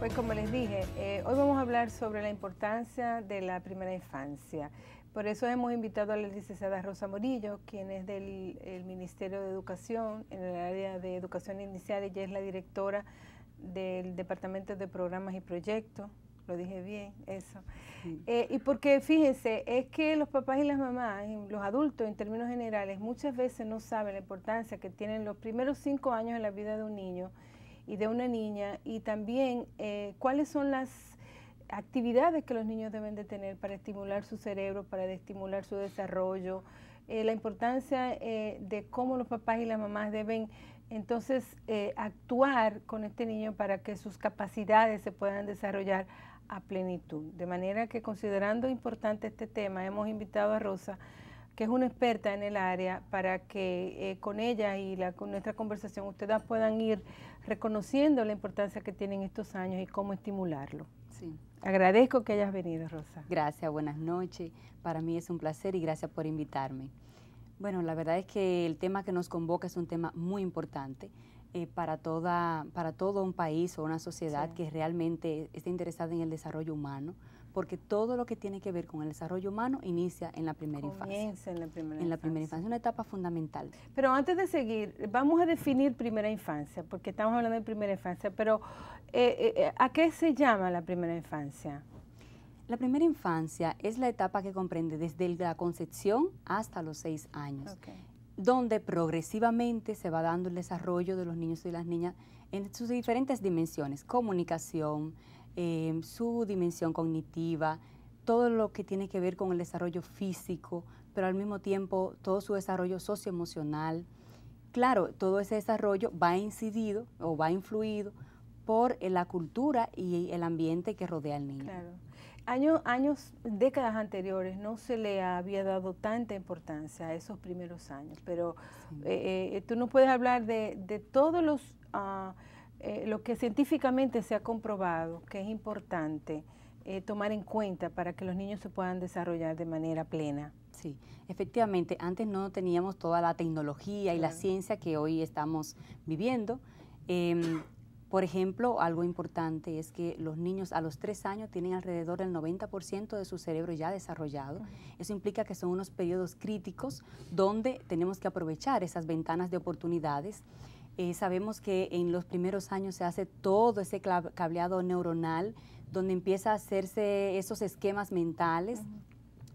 Pues como les dije, hoy vamos a hablar sobre la importancia de la primera infancia. Por eso hemos invitado a la licenciada Rosa Morillo, quien es del Ministerio de Educación, en el área de educación inicial. Ella es la directora del Departamento de Programas y Proyectos. Lo dije bien, eso. Sí. Y porque fíjense, es que los papás y las mamás, los adultos en términos generales, muchas veces no saben la importancia que tienen los primeros 5 años en la vida de un niño y de una niña, y también cuáles son las actividades que los niños deben de tener para estimular su cerebro, para estimular su desarrollo, la importancia de cómo los papás y las mamás deben entonces actuar con este niño para que sus capacidades se puedan desarrollar a plenitud. De manera que, considerando importante este tema, hemos invitado a Rosa, que es una experta en el área, para que con ella y con nuestra conversación ustedes puedan ir reconociendo la importancia que tienen estos años y cómo estimularlo. Sí. Agradezco que hayas venido, Rosa. Gracias, buenas noches. Para mí es un placer y gracias por invitarme. Bueno, la verdad es que el tema que nos convoca es un tema muy importante para todo un país o una sociedad que realmente esté interesada en el desarrollo humano, porque todo lo que tiene que ver con el desarrollo humano inicia en la primera infancia. Comienza en la primera infancia. En la primera infancia, es una etapa fundamental. Pero antes de seguir, vamos a definir primera infancia, porque estamos hablando de primera infancia, pero ¿a qué se llama la primera infancia? La primera infancia es la etapa que comprende desde la concepción hasta los 6 años, donde progresivamente se va dando el desarrollo de los niños y las niñas en sus diferentes dimensiones: comunicación, su dimensión cognitiva, todo lo que tiene que ver con el desarrollo físico, pero al mismo tiempo todo su desarrollo socioemocional. Claro, todo ese desarrollo va incidido o va influido por la cultura y el ambiente que rodea al niño. Claro. Décadas anteriores no se le había dado tanta importancia a esos primeros años, pero sí. Tú nos puedes hablar de todos lo que científicamente se ha comprobado que es importante tomar en cuenta para que los niños se puedan desarrollar de manera plena. Sí, efectivamente, antes no teníamos toda la tecnología y la ciencia que hoy estamos viviendo. Por ejemplo, algo importante es que los niños a los 3 años tienen alrededor del 90% de su cerebro ya desarrollado. Eso implica que son unos periodos críticos donde tenemos que aprovechar esas ventanas de oportunidades. Sabemos que en los primeros años se hace todo ese cableado neuronal, donde empieza a hacerse esos esquemas mentales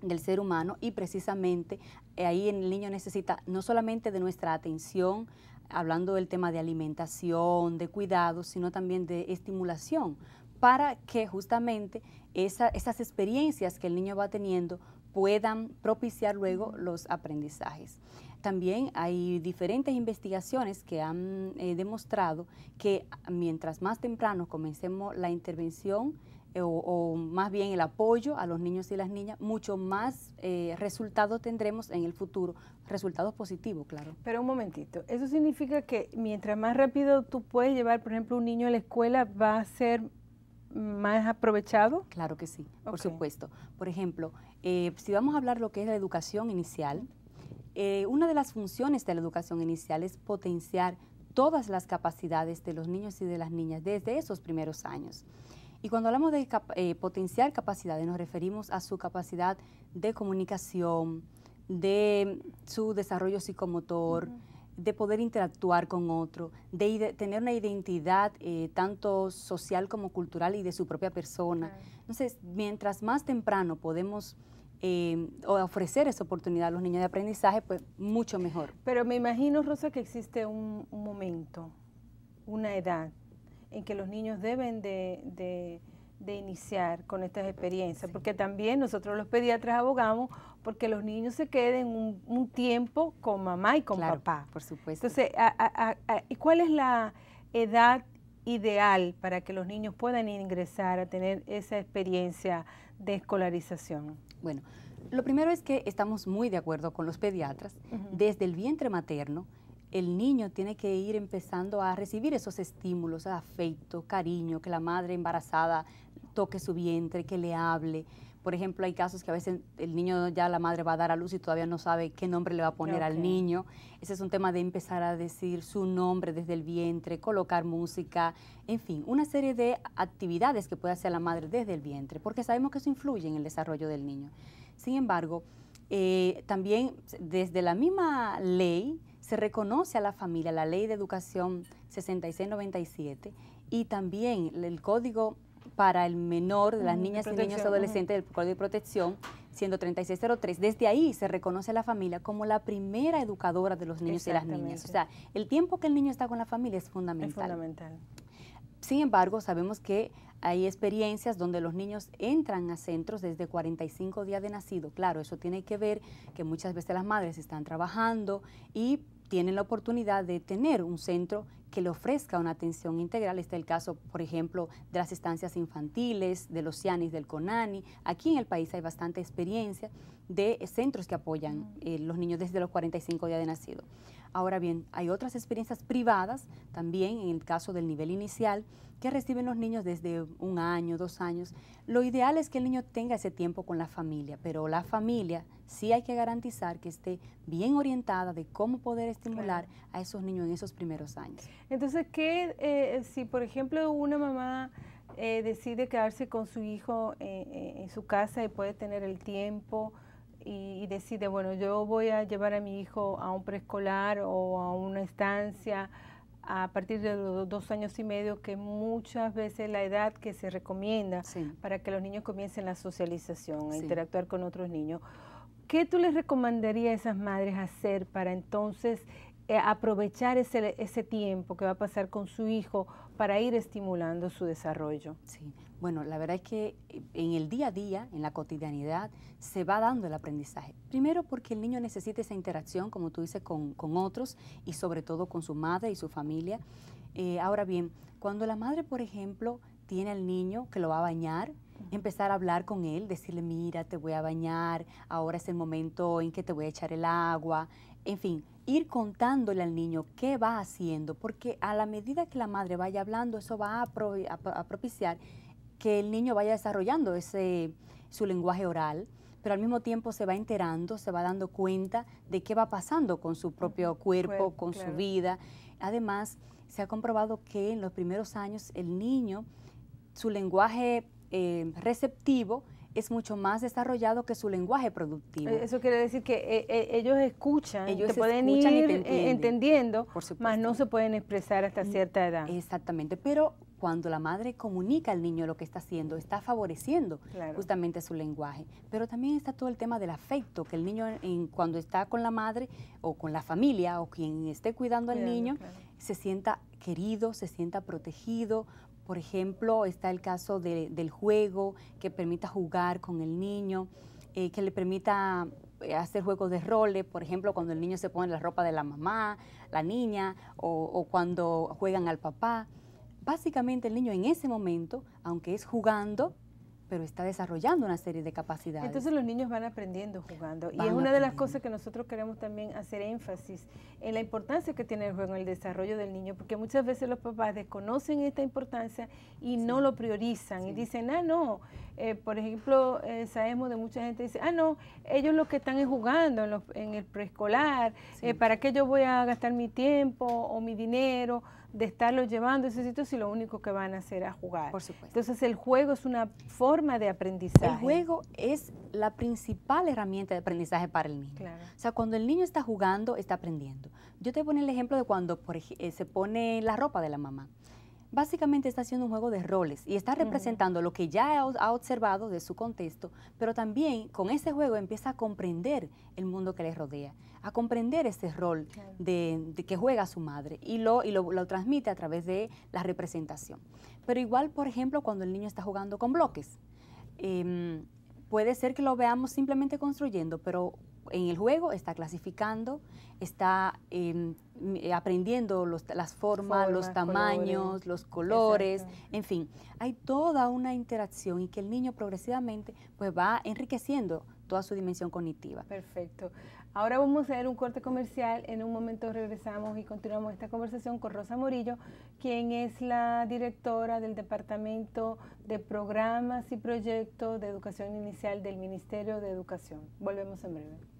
del ser humano, y precisamente ahí el niño necesita no solamente de nuestra atención, hablando del tema de alimentación, de cuidados, sino también de estimulación, para que justamente esas experiencias que el niño va teniendo puedan propiciar luego los aprendizajes. También hay diferentes investigaciones que han demostrado que mientras más temprano comencemos la intervención o más bien el apoyo a los niños y las niñas, mucho más resultados tendremos en el futuro, resultados positivos, claro. Pero un momentito, ¿eso significa que mientras más rápido tú puedes llevar, por ejemplo, un niño a la escuela, va a ser más aprovechado? Claro que sí, por supuesto. Por ejemplo, si vamos a hablar lo que es la educación inicial, una de las funciones de la educación inicial es potenciar todas las capacidades de los niños y de las niñas desde esos primeros años. Y cuando hablamos de potenciar capacidades, nos referimos a su capacidad de comunicación, de su desarrollo psicomotor, de poder interactuar con otro, de tener una identidad tanto social como cultural y de su propia persona. Entonces, mientras más temprano podemos ofrecer esa oportunidad a los niños de aprendizaje, pues mucho mejor. Pero me imagino, Rosa, que existe un momento, una edad, en que los niños deben de iniciar con estas experiencias, porque también nosotros los pediatras abogamos porque los niños se queden un tiempo con mamá y con papá. Por supuesto. Entonces, ¿y cuál es la edad ideal para que los niños puedan ingresar a tener esa experiencia de escolarización? Bueno, lo primero es que estamos muy de acuerdo con los pediatras. Desde el vientre materno, el niño tiene que ir empezando a recibir esos estímulos, afecto, cariño, que la madre embarazada toque su vientre, que le hable, Por ejemplo, hay casos que a veces el niño ya la madre va a dar a luz y todavía no sabe qué nombre le va a poner al niño. Ese es un tema de empezar a decir su nombre desde el vientre, colocar música, en fin, una serie de actividades que puede hacer la madre desde el vientre, porque sabemos que eso influye en el desarrollo del niño. Sin embargo, también desde la misma ley se reconoce a la familia, la Ley de Educación 6697, y también el Código para el menor de las niñas y niños adolescentes del Código de Protección, siendo 3603, desde ahí se reconoce a la familia como la primera educadora de los niños y las niñas. O sea, el tiempo que el niño está con la familia es fundamental. Es fundamental. Sin embargo, sabemos que hay experiencias donde los niños entran a centros desde 45 días de nacido. Claro, eso tiene que ver que muchas veces las madres están trabajando y tienen la oportunidad de tener un centro que le ofrezca una atención integral. Este es el caso, por ejemplo, de las estancias infantiles, de los CIANIS, del CONANI. Aquí en el país hay bastante experiencia de centros que apoyan los niños desde los 45 días de nacido. Ahora bien, hay otras experiencias privadas, también en el caso del nivel inicial, que reciben los niños desde 1 año, 2 años. Lo ideal es que el niño tenga ese tiempo con la familia, pero la familia sí hay que garantizar que esté bien orientada de cómo poder estimular a esos niños en esos primeros años. Entonces, si por ejemplo una mamá decide quedarse con su hijo en su casa y puede tener el tiempo y decide, bueno, yo voy a llevar a mi hijo a un preescolar o a una estancia a partir de los 2 años y medio, que muchas veces la edad que se recomienda para que los niños comiencen la socialización, a interactuar con otros niños. ¿Qué tú les recomendarías a esas madres hacer para entonces aprovechar ese tiempo que va a pasar con su hijo para ir estimulando su desarrollo? Sí, bueno, la verdad es que en el día a día, en la cotidianidad, se va dando el aprendizaje. Primero porque el niño necesita esa interacción, como tú dices, con otros y sobre todo con su madre y su familia. Ahora bien, cuando la madre, por ejemplo, tiene al niño que lo va a bañar, empezar a hablar con él, decirle, mira, te voy a bañar, ahora es el momento en que te voy a echar el agua, en fin, ir contándole al niño qué va haciendo, porque a la medida que la madre vaya hablando, eso va a propiciar que el niño vaya desarrollando su lenguaje oral, pero al mismo tiempo se va enterando, se va dando cuenta de qué va pasando con su propio cuerpo, con su vida. Además, se ha comprobado que en los primeros años el niño, su lenguaje receptivo es mucho más desarrollado que su lenguaje productivo. Eso quiere decir que ellos escuchan, te pueden ir entendiendo, mas no se pueden expresar hasta cierta edad. Exactamente, pero cuando la madre comunica al niño lo que está haciendo, está favoreciendo justamente su lenguaje. Pero también está todo el tema del afecto, que el niño cuando está con la madre o con la familia o quien esté cuidando al niño, se sienta querido, se sienta protegido. Por ejemplo, está el caso del juego, que permita jugar con el niño, que le permita hacer juegos de roles, por ejemplo, cuando el niño se pone la ropa de la mamá, la niña, o cuando juegan al papá. Básicamente el niño en ese momento, aunque es jugando, pero está desarrollando una serie de capacidades. Entonces los niños van aprendiendo jugando. Y es una de las cosas que nosotros queremos también hacer énfasis en la importancia que tiene el juego en el desarrollo del niño, porque muchas veces los papás desconocen esta importancia y no lo priorizan y dicen, no, por ejemplo, sabemos de mucha gente que dice, no, ellos lo que están es jugando en el preescolar, ¿para qué yo voy a gastar mi tiempo o mi dinero de estarlos llevando a ese sitio si lo único que van a hacer es jugar? Por supuesto. Entonces el juego es una forma de aprendizaje. El juego es la principal herramienta de aprendizaje para el niño. Claro. O sea, cuando el niño está jugando, está aprendiendo. Yo te pongo el ejemplo de cuando se pone la ropa de la mamá. Básicamente está haciendo un juego de roles y está representando lo que ya ha observado de su contexto, pero también con ese juego empieza a comprender el mundo que le rodea, a comprender ese rol de que juega su madre y lo transmite a través de la representación. Pero igual, por ejemplo, cuando el niño está jugando con bloques, puede ser que lo veamos simplemente construyendo, pero en el juego está clasificando, está aprendiendo las formas, los tamaños, los colores, en fin. Hay toda una interacción y que el niño progresivamente pues va enriqueciendo toda su dimensión cognitiva. Perfecto. Ahora vamos a hacer un corte comercial. En un momento regresamos y continuamos esta conversación con Rosa Morillo, quien es la directora del Departamento de Programas y Proyectos de Educación Inicial del Ministerio de Educación. Volvemos en breve.